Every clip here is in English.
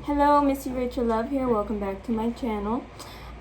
Hello, Missy Rachel Love here. Welcome back to my channel.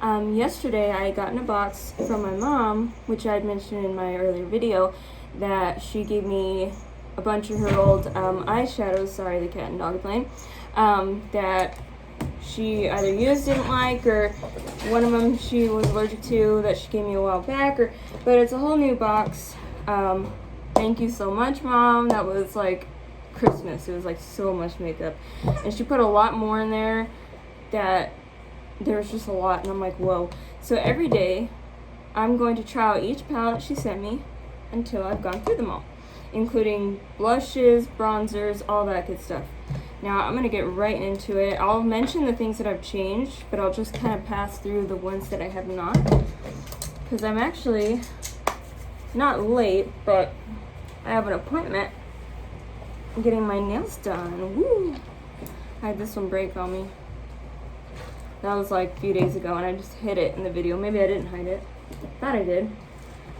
Yesterday I got in a box from my mom, which I had mentioned in my earlier video, that she gave me a bunch of her old eyeshadows, sorry the cat and dog are playing, that she either used, didn't like, or one of them she was allergic to that she gave me a while back, but it's a whole new box. Thank you so much, Mom. That was like Christmas. It was like so much makeup, and she put a lot more in there that there was just a lot, and I'm like, whoa. So every day I'm going to try out each palette she sent me until I've gone through them all, including blushes, bronzers, all that good stuff. Now I'm gonna get right into it. I'll mention the things that I've changed, but I'll just kind of pass through the ones that I have not, because I'm actually not late, but I have an appointment. I'm getting my nails done. Woo! I had this one break on me. That was like a few days ago, and I just hid it in the video. Maybe I didn't hide it. Thought I did.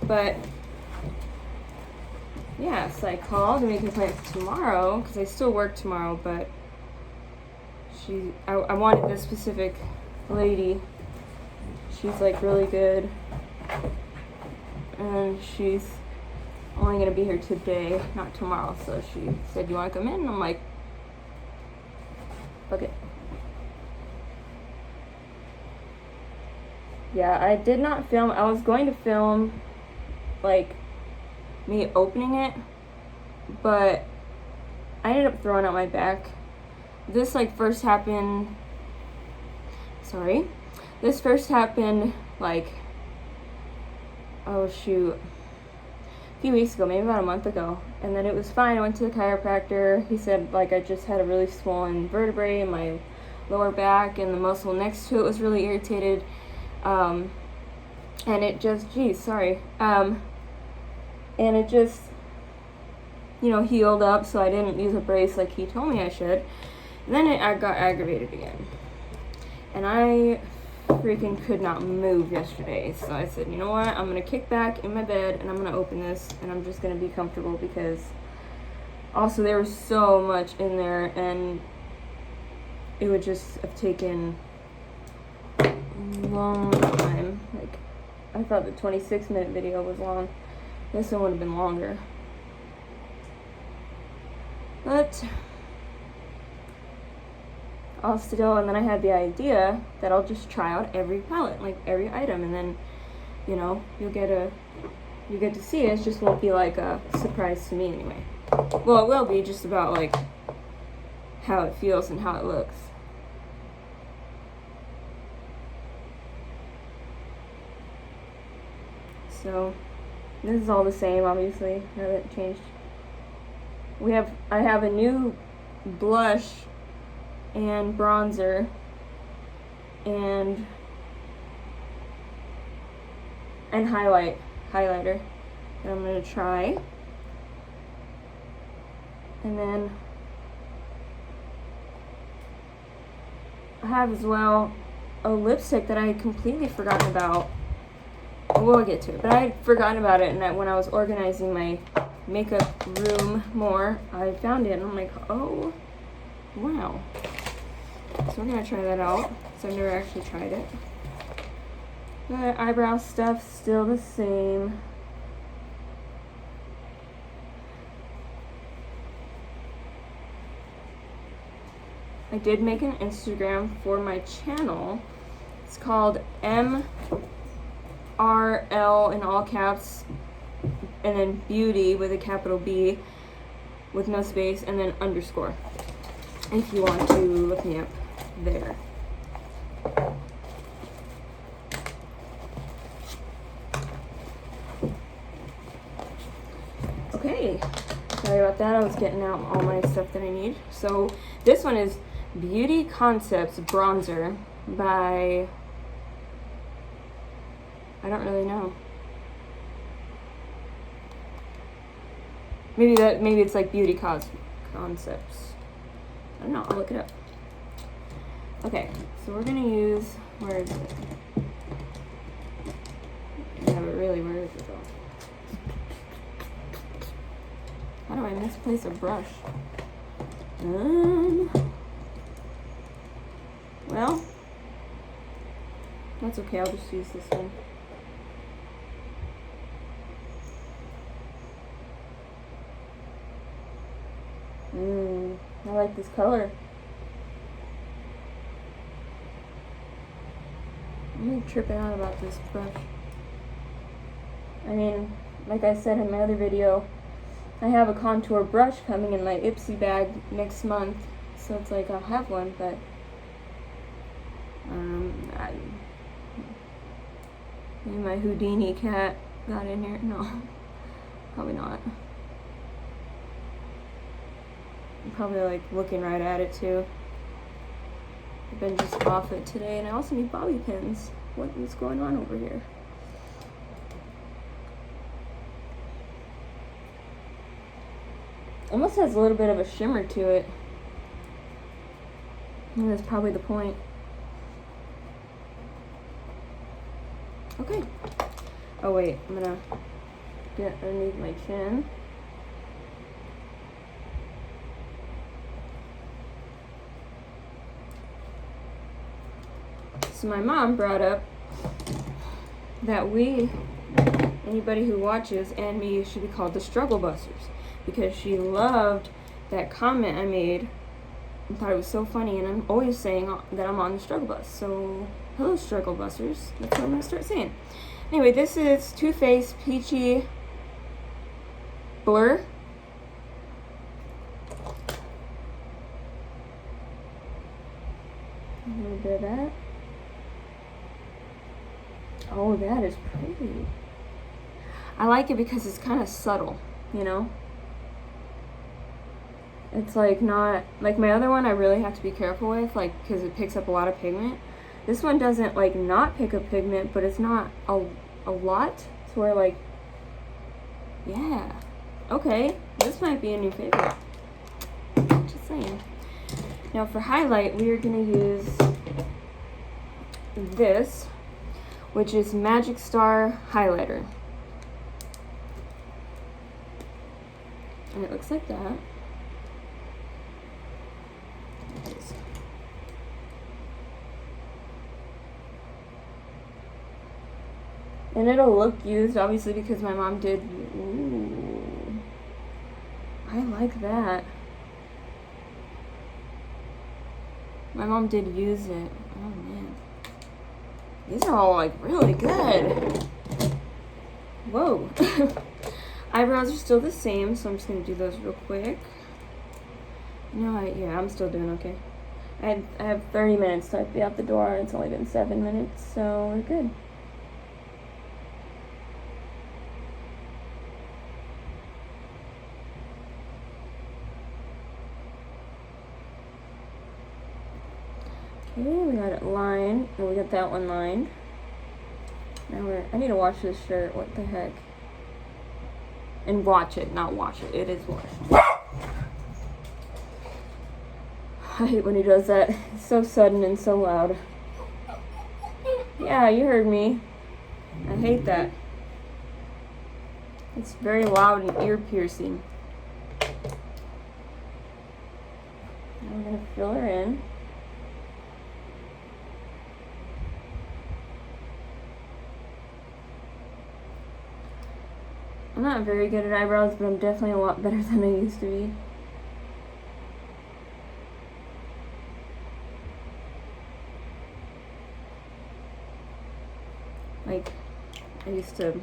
But yeah, so I called to make an appointment tomorrow, because I still work tomorrow, but I wanted this specific lady. She's like really good, and she's only gonna be here today, not tomorrow. So she said, "You want to come in?" And I'm like, "Okay." Yeah, I did not film. I was going to film like me opening it, but I ended up throwing out my back. This first happened like, oh shoot, a few weeks ago, maybe about a month ago, and then it was fine. I went to the chiropractor. He said like I just had a really swollen vertebrae in my lower back, and the muscle next to it was really irritated, and it just, and it just, healed up, so I didn't use a brace like he told me I should. And then I got aggravated again, and I freaking could not move yesterday. So I said, you know what, I'm gonna kick back in my bed and I'm gonna open this, and I'm just gonna be comfortable, because also there was so much in there, and it would just have taken a long time. Like, I thought the 26-minute video was long. This one would have been longer. But I'll still, and then I had the idea that I'll just try out every palette, like every item, and then, you get to see it. It just won't be like a surprise to me anyway. Well, it will be just about like how it feels and how it looks. So this is all the same, obviously. I haven't changed. I have a new blush and bronzer and highlighter that I'm gonna try. And then I have as well a lipstick that I had completely forgotten about. We'll get to it, but I had forgotten about it, and when I was organizing my makeup room more, I found it, and I'm like, oh wow. So we're gonna try that out. So I've never actually tried it. The eyebrow stuff still the same. I did make an Instagram for my channel. It's called MRL in all caps, and then beauty with a capital B with no space, and then underscore, if you want to look me up there. Okay, sorry about that. I was getting out all my stuff that I need. So this one is Beauty Concepts Bronzer by, I don't really know. Maybe it's like Beauty Concepts. I don't know, I'll look it up. Okay, so we're gonna use, where is it? Yeah, but really, where is it though? How do I misplace a brush? Well, that's okay. I'll just use this one. I like this color. I'm really tripping out about this brush. I mean, like I said in my other video, I have a contour brush coming in my Ipsy bag next month, so it's like I'll have one, but maybe my Houdini cat got in here. No, probably not. I'm probably like looking right at it too. I've been just off it today, and I also need bobby pins. What is going on over here? Almost has a little bit of a shimmer to it. I think that's probably the point. Okay. Oh wait, I'm gonna get underneath my chin. So my mom brought up that anybody who watches and me should be called the Struggle Busters, because she loved that comment I made and thought it was so funny, and I'm always saying that I'm on the struggle bus. So, hello Struggle Busters. That's what I'm going to start saying. Anyway, this is Too Faced Peachy Blur. A little bit of that. Oh, that is pretty. I like it because it's kind of subtle, you know? It's like not, like my other one I really have to be careful with, like, because it picks up a lot of pigment. This one doesn't, like, not pick up pigment, but it's not a lot, to where, like, yeah. Okay, this might be a new favorite. Just saying. Now for highlight, we are going to use this, which is Magic Star Highlighter. And it looks like that. And it'll look used, obviously, because my mom did. Ooh, I like that. My mom did use it. Oh man, these are all like really good. Whoa. Eyebrows are still the same, so I'm just gonna do those real quick. No, yeah, I'm still doing okay. I have 30 minutes to be out the door, and it's only been 7 minutes, so we're good. Okay, we got it lined. Oh, we got that one lined. Now I need to wash this shirt. What the heck? And watch it, not wash it. It is washed. I hate when he does that. It's so sudden and so loud. Yeah, you heard me. I hate that. It's very loud and ear piercing. Now I'm gonna fill her in. I'm not very good at eyebrows, but I'm definitely a lot better than I used to be. Like, I used to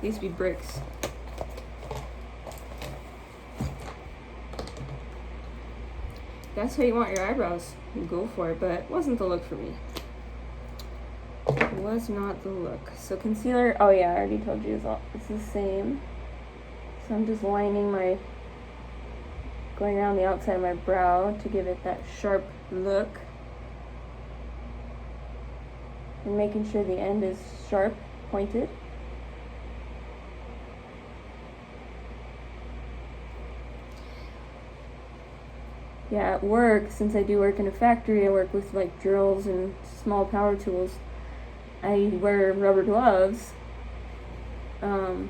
be bricks. That's how you want your eyebrows. You go for it, but it wasn't the look for me. It was not the look. So concealer, oh yeah, I already told you it's the same. So I'm just lining going around the outside of my brow to give it that sharp look. And making sure the end is sharp, pointed. Yeah, at work, since I do work in a factory, I work with like drills and small power tools. I wear rubber gloves to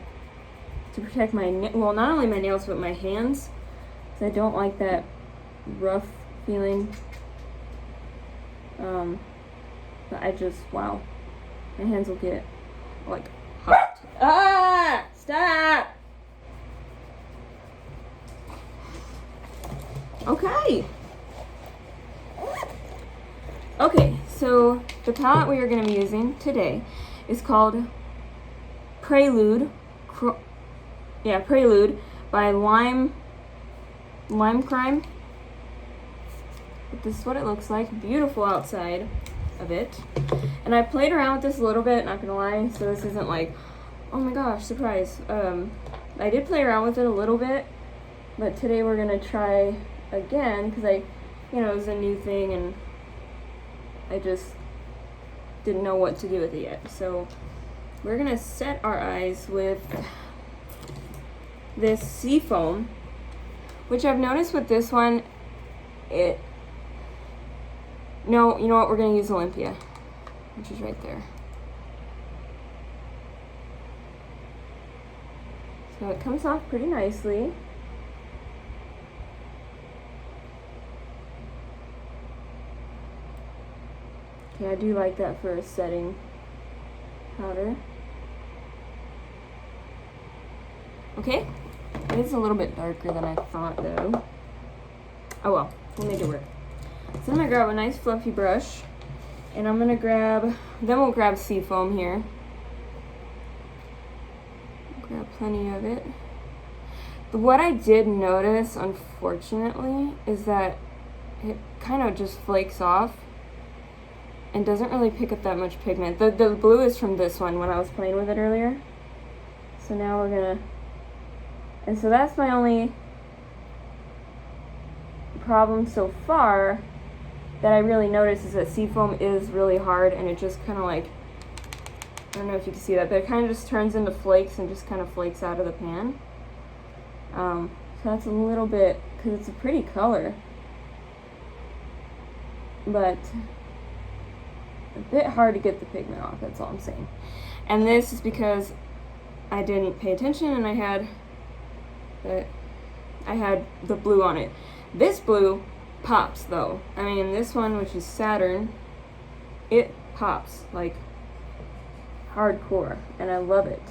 protect my, well, not only my nails, but my hands. Because I don't like that rough feeling. But I just, wow, my hands will get like hot. Ah, stop. Okay. Okay, so the palette we are going to be using today is called Prelude. Prelude by Lime Crime. But this is what it looks like. Beautiful outside of it. And I played around with this a little bit, not gonna lie, so this isn't like, oh my gosh, surprise. I did play around with it a little bit, but today we're gonna try again because it was a new thing and I just didn't know what to do with it yet. So we're gonna set our eyes with this sea foam, which I've noticed with this one, no, you know what, we're gonna use Olympia, which is right there. So it comes off pretty nicely. Okay, I do like that for a setting powder. Okay, it is a little bit darker than I thought though. Oh well, we'll make it work. So I'm gonna grab a nice fluffy brush and I'm gonna we'll grab sea foam here. Grab plenty of it. What I did notice, unfortunately, is that it kind of just flakes off and doesn't really pick up that much pigment. The blue is from this one when I was playing with it earlier. So now we're gonna, and so that's my only problem so far that I really noticed, is that sea foam is really hard and it just kind of like, I don't know if you can see that, but it kind of just turns into flakes and just kind of flakes out of the pan. So that's a little bit, because it's a pretty color, but a bit hard to get the pigment off, that's all I'm saying. And this is because I didn't pay attention and I had the blue on it. This blue pops though. I mean, this one, which is Saturn, it pops like hardcore and I love it.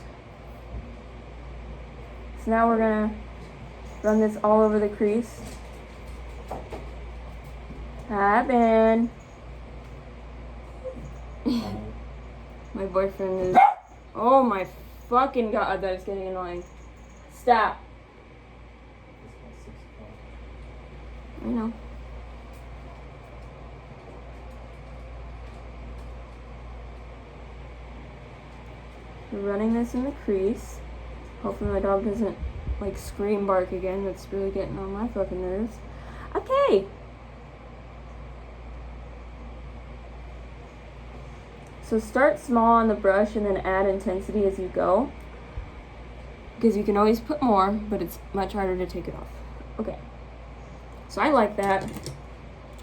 So now we're gonna run this all over the crease. Hi, Ben. My boyfriend is, oh my fucking god, that is getting annoying. Stop. I know. We're running this in the crease. Hopefully my dog doesn't like scream bark again. That's really getting on my fucking nerves. Okay. So start small on the brush and then add intensity as you go. Because you can always put more, but it's much harder to take it off. Okay. So I like that.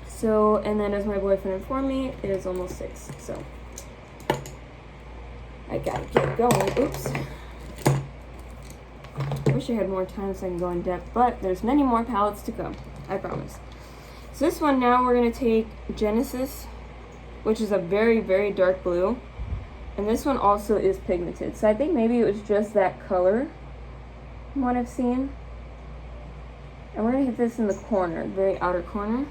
So, and then as my boyfriend informed me, it is almost 6. So I gotta get going. Oops. I wish I had more time so I can go in depth, but there's many more palettes to come. I promise. So this one now we're gonna take Genesis, which is a very, very dark blue. And this one also is pigmented. So I think maybe it was just that color from what I've seen. And we're gonna hit this in the corner, very outer corner.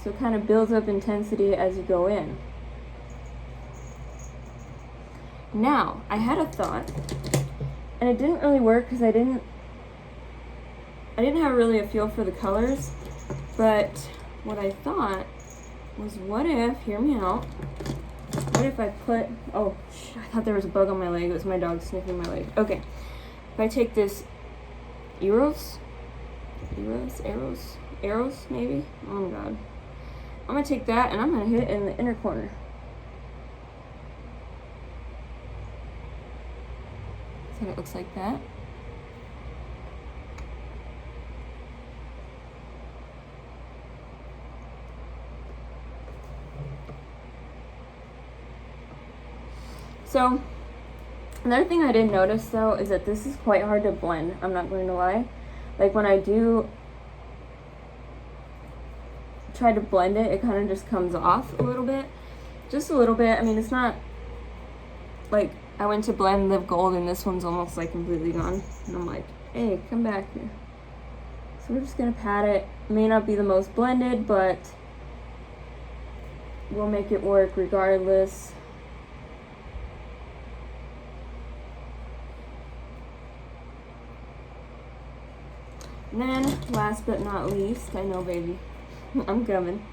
So it kind of builds up intensity as you go in. Now, I had a thought, and it didn't really work because I didn't have really a feel for the colors, but what I thought was, what if, hear me out, what if I put, oh, I thought there was a bug on my leg. It was my dog sniffing my leg. Okay, if I take this arrows maybe, oh my god, I'm gonna take that and I'm gonna hit it in the inner corner. So it looks like that. So another thing I didn't notice though is that this is quite hard to blend. I'm not going to lie. Like when I do try to blend it, it kind of just comes off a little bit. Just a little bit. I mean, it's not like I went to blend the gold and this one's almost like completely gone. And I'm like, hey, come back here. So we're just gonna pat it. May not be the most blended, but we'll make it work regardless. And then, last but not least, I know, baby, I'm coming.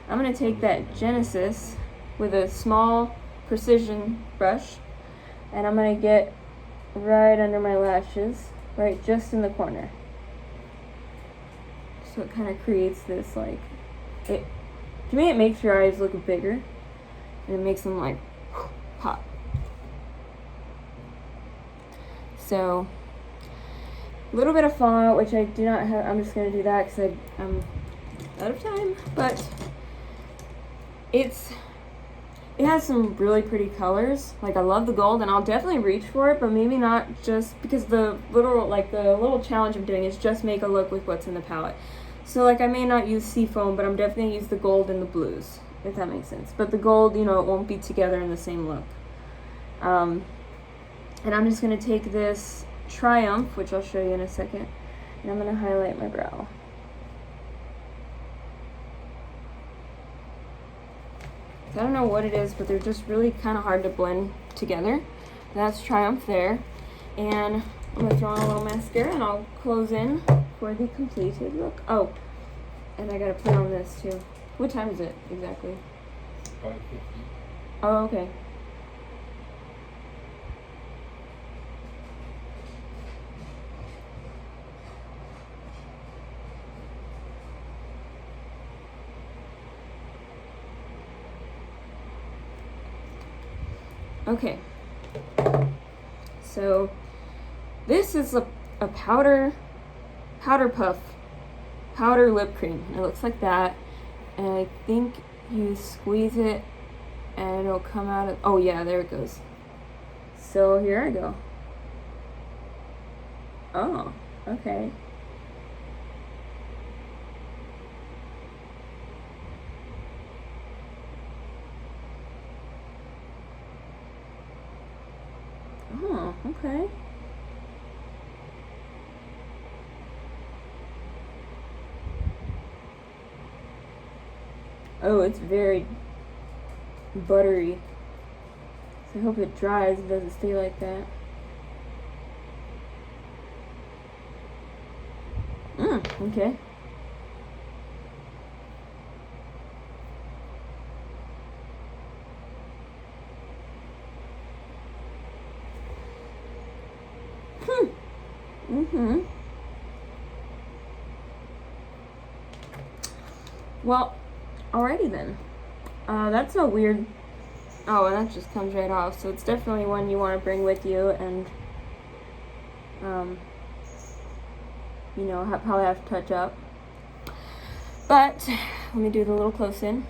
I'm gonna take that Genesis with a small precision brush, and I'm gonna get right under my lashes, right just in the corner. So it kind of creates this, like, to me it makes your eyes look bigger, and it makes them like pop. So a little bit of fallout, which I do not have. I'm just gonna do that because I'm out of time, but it has some really pretty colors. Like, I love the gold, and I'll definitely reach for it, but maybe not, just because the little challenge of doing is just make a look with what's in the palette. So like, I may not use seafoam, but I'm definitely gonna use the gold and the blues, if that makes sense. But the gold, you know, it won't be together in the same look. And I'm just gonna take this Triumph, which I'll show you in a second, and I'm gonna highlight my brow. I don't know what it is, but they're just really kind of hard to blend together. That's Triumph there. And I'm gonna throw on a little mascara and I'll close in for the completed look. Oh, and I gotta put on this too. What time is it exactly? 5:50. Oh, okay. Okay, so this is a powder puff, powder lip cream. It looks like that, and I think you squeeze it and it'll come out of, oh yeah, there it goes. So here I go. Oh, okay. Oh, okay. Oh, it's very buttery. So I hope it dries, it doesn't stay like that. Okay. Well, alrighty then. That's a weird. Oh, and that just comes right off. So it's definitely one you want to bring with you, and you know, probably have to touch up. But let me do the little close in.